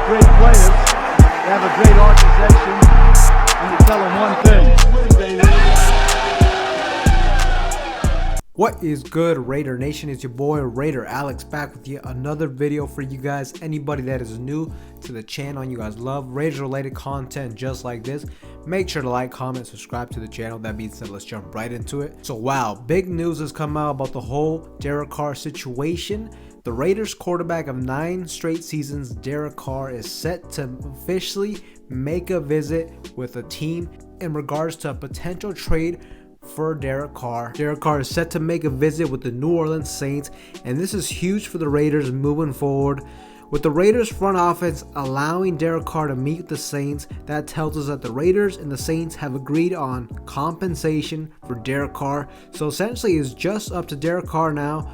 great players. They have a great organization. And you tell them one thing, baby. What is good, Raider Nation? It's your boy Raider Alex back with yet another video for you guys. Anybody that is new to the channel and you guys love Raiders related content just like this, make sure to like, comment, subscribe to the channel. That being said, let's jump right into it. So wow, big news has come out about the whole Derek Carr situation. The Raiders quarterback of 9 straight seasons, Derek Carr, is set to officially make a visit with a team in regards to a potential trade for Derek Carr. Derek Carr is set to make a visit with the New Orleans Saints, and this is huge for the Raiders moving forward. With the Raiders front office allowing Derek Carr to meet with the Saints, that tells us that the Raiders and the Saints have agreed on compensation for Derek Carr. So essentially it's just up to Derek Carr now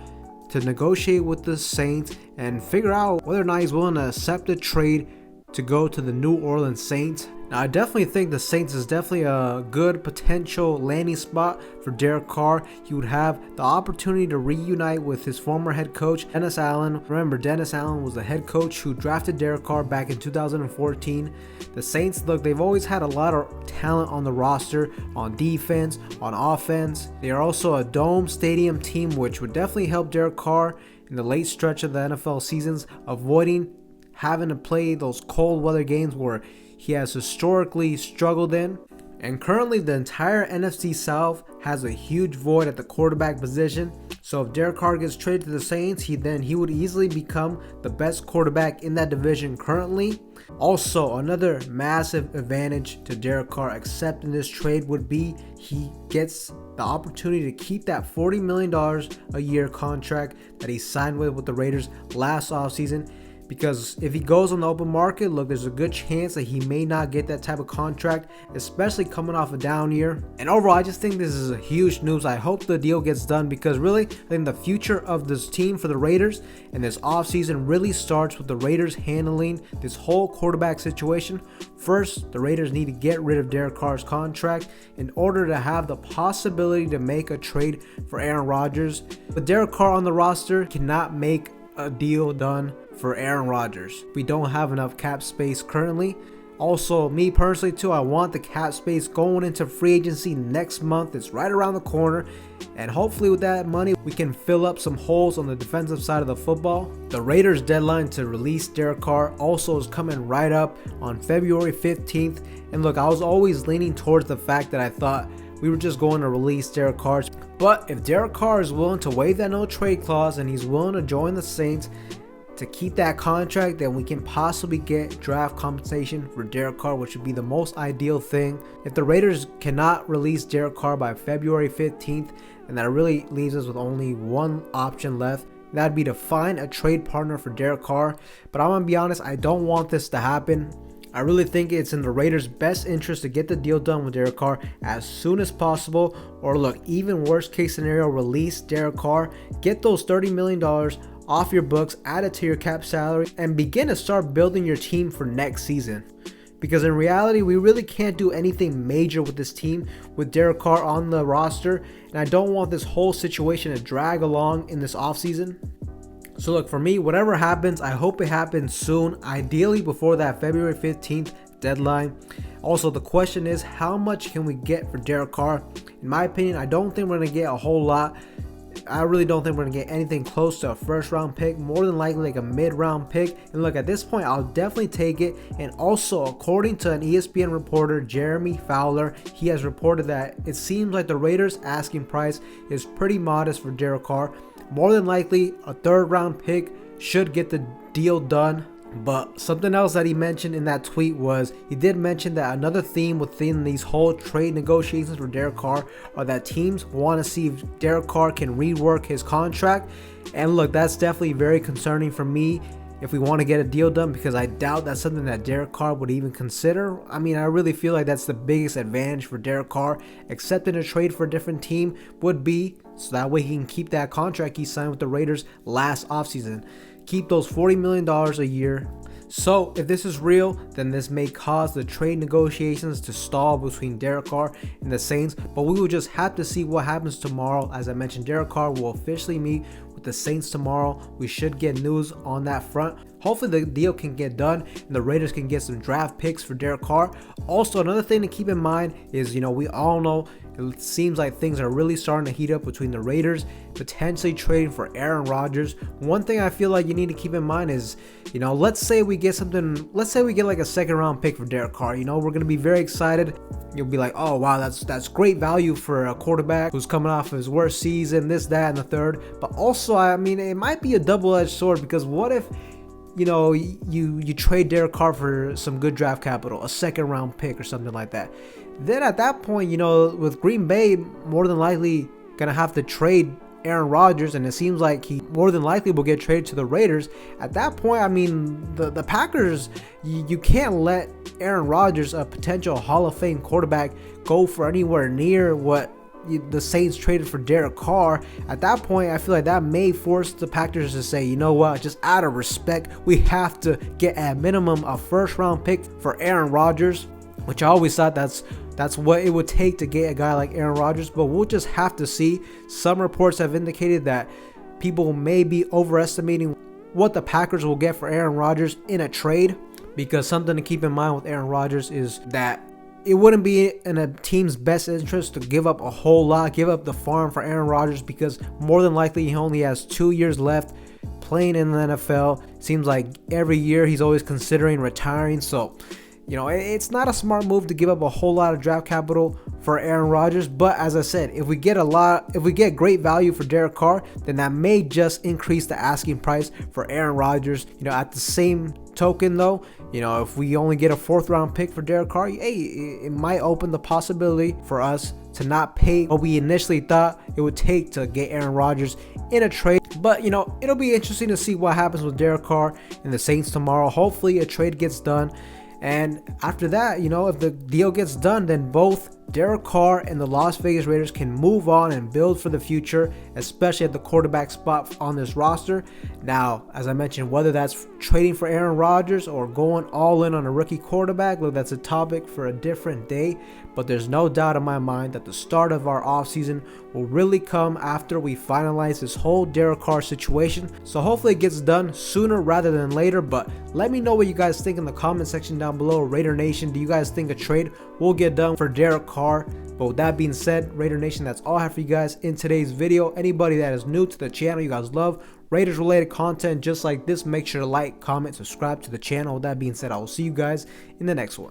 to negotiate with the Saints and figure out whether or not he's willing to accept a trade to go to the New Orleans Saints. Now, I definitely think the Saints is definitely a good potential landing spot for Derek Carr. He would have the opportunity to reunite with his former head coach, Dennis Allen. Remember, Dennis Allen was the head coach who drafted Derek Carr back in 2014. The Saints, look, they've always had a lot of talent on the roster, on defense, on offense. They are also a dome stadium team, which would definitely help Derek Carr in the late stretch of the NFL seasons, avoiding having to play those cold weather games where he has historically struggled in. And currently the entire NFC South has a huge void at the quarterback position. So if Derek Carr gets traded to the Saints, he would easily become the best quarterback in that division currently. Also, another massive advantage to Derek Carr accepting this trade would be he gets the opportunity to keep that $40 million a year contract that he signed with the Raiders last offseason. Because if he goes on the open market, look, there's a good chance that he may not get that type of contract, especially coming off a down year. And overall, I just think this is a huge news. I hope the deal gets done because really, I think the future of this team for the Raiders and this offseason really starts with the Raiders handling this whole quarterback situation. First, the Raiders need to get rid of Derek Carr's contract in order to have the possibility to make a trade for Aaron Rodgers. With Derek Carr on the roster, cannot make a deal done for Aaron Rodgers. We don't have enough cap space currently. Also, me personally too, I want the cap space going into free agency next month. It's right around the corner, and hopefully with that money we can fill up some holes on the defensive side of the football. The Raiders deadline to release Derek Carr also is coming right up on February 15th. And look, I was always leaning towards the fact that I thought we were just going to release Derek Carr. But if Derek Carr is willing to waive that no trade clause and he's willing to join the Saints to keep that contract, then we can possibly get draft compensation for Derek Carr, which would be the most ideal thing. If the Raiders cannot release Derek Carr by February 15th, and that really leaves us with only one option left, that'd be to find a trade partner for Derek Carr. But I'm gonna be honest, I don't want this to happen. I really think it's in the Raiders' best interest to get the deal done with Derek Carr as soon as possible. Or look, even worst case scenario, release Derek Carr, get those $30 million off your books, add it to your cap salary, and begin to start building your team for next season. Because in reality, we really can't do anything major with this team with Derek Carr on the roster, and I don't want this whole situation to drag along in this offseason. So look, for me, whatever happens, I hope it happens soon, ideally before that February 15th deadline. Also, the question is, how much can we get for Derek Carr? In my opinion, I don't think we're going to get a whole lot. I really don't think we're going to get anything close to a first round pick, more than likely like a mid round pick. And look, at this point, I'll definitely take it. And also, according to an ESPN reporter, Jeremy Fowler, he has reported that it seems like the Raiders' asking price is pretty modest for Derek Carr. More than likely, a third round pick should get the deal done. But something else that he mentioned in that tweet was, he did mention that another theme within these whole trade negotiations for Derek Carr are that teams want to see if Derek Carr can rework his contract. And look, that's definitely very concerning for me if we want to get a deal done, because I doubt that's something that Derek Carr would even consider. I mean, I really feel like that's the biggest advantage for Derek Carr. Accepting a trade for a different team would be so that way he can keep that contract he signed with the Raiders last offseason. keep those $40 million a year. So if this is real, then this may cause the trade negotiations to stall between Derek Carr and the Saints, but we will just have to see what happens tomorrow. As I mentioned, Derek Carr will officially meet with the Saints tomorrow. We should get news on that front. Hopefully the deal can get done and the Raiders can get some draft picks for Derek Carr. Also, another thing to keep in mind is, we all know it seems like things are really starting to heat up between the Raiders potentially trading for Aaron Rodgers. One thing I feel like you need to keep in mind is, let's say we get like a second round pick for Derek Carr. We're going to be very excited. You'll be like, oh wow, that's great value for a quarterback who's coming off his worst season, this, that, and the third. But also, it might be a double-edged sword, because what if you trade Derek Carr for some good draft capital, a second round pick or something like that? Then at that point, with Green Bay more than likely gonna have to trade Aaron Rodgers, and it seems like he more than likely will get traded to the Raiders. At that point, the Packers, you can't let Aaron Rodgers, a potential Hall of Fame quarterback, go for anywhere near what the Saints traded for Derek Carr. At that point, I feel like that may force the Packers to say, you know what, just out of respect, we have to get at minimum a first round pick for Aaron Rodgers, which I always thought that's what it would take to get a guy like Aaron Rodgers. But we'll just have to see. Some reports have indicated that people may be overestimating what the Packers will get for Aaron Rodgers in a trade, because something to keep in mind with Aaron Rodgers is that it wouldn't be in a team's best interest to give up a whole lot, give up the farm for Aaron Rodgers, because more than likely he only has 2 years left playing in the NFL. Seems like every year he's always considering retiring. So, it's not a smart move to give up a whole lot of draft capital for Aaron Rodgers. But as I said, if we get great value for Derek Carr, then that may just increase the asking price for Aaron Rodgers. At the same token though, if we only get a 4th round pick for Derek Carr, it might open the possibility for us to not pay what we initially thought it would take to get Aaron Rodgers in a trade. But it'll be interesting to see what happens with Derek Carr and the Saints tomorrow. Hopefully a trade gets done, and after that, if the deal gets done, then both Derek Carr and the Las Vegas Raiders can move on and build for the future, especially at the quarterback spot on this roster. Now, as I mentioned, whether that's trading for Aaron Rodgers or going all in on a rookie quarterback, look, that's a topic for a different day. But there's no doubt in my mind that the start of our offseason will really come after we finalize this whole Derek Carr situation. So hopefully it gets done sooner rather than later. But let me know what you guys think in the comment section down below. Raider Nation, do you guys think a trade will get done for Derek Carr? But with that being said, Raider Nation, that's all I have for you guys in today's video. Anybody that is new to the channel, you guys love Raiders related content just like this, make sure to like, comment, subscribe to the channel. With that being said, I will see you guys in the next one.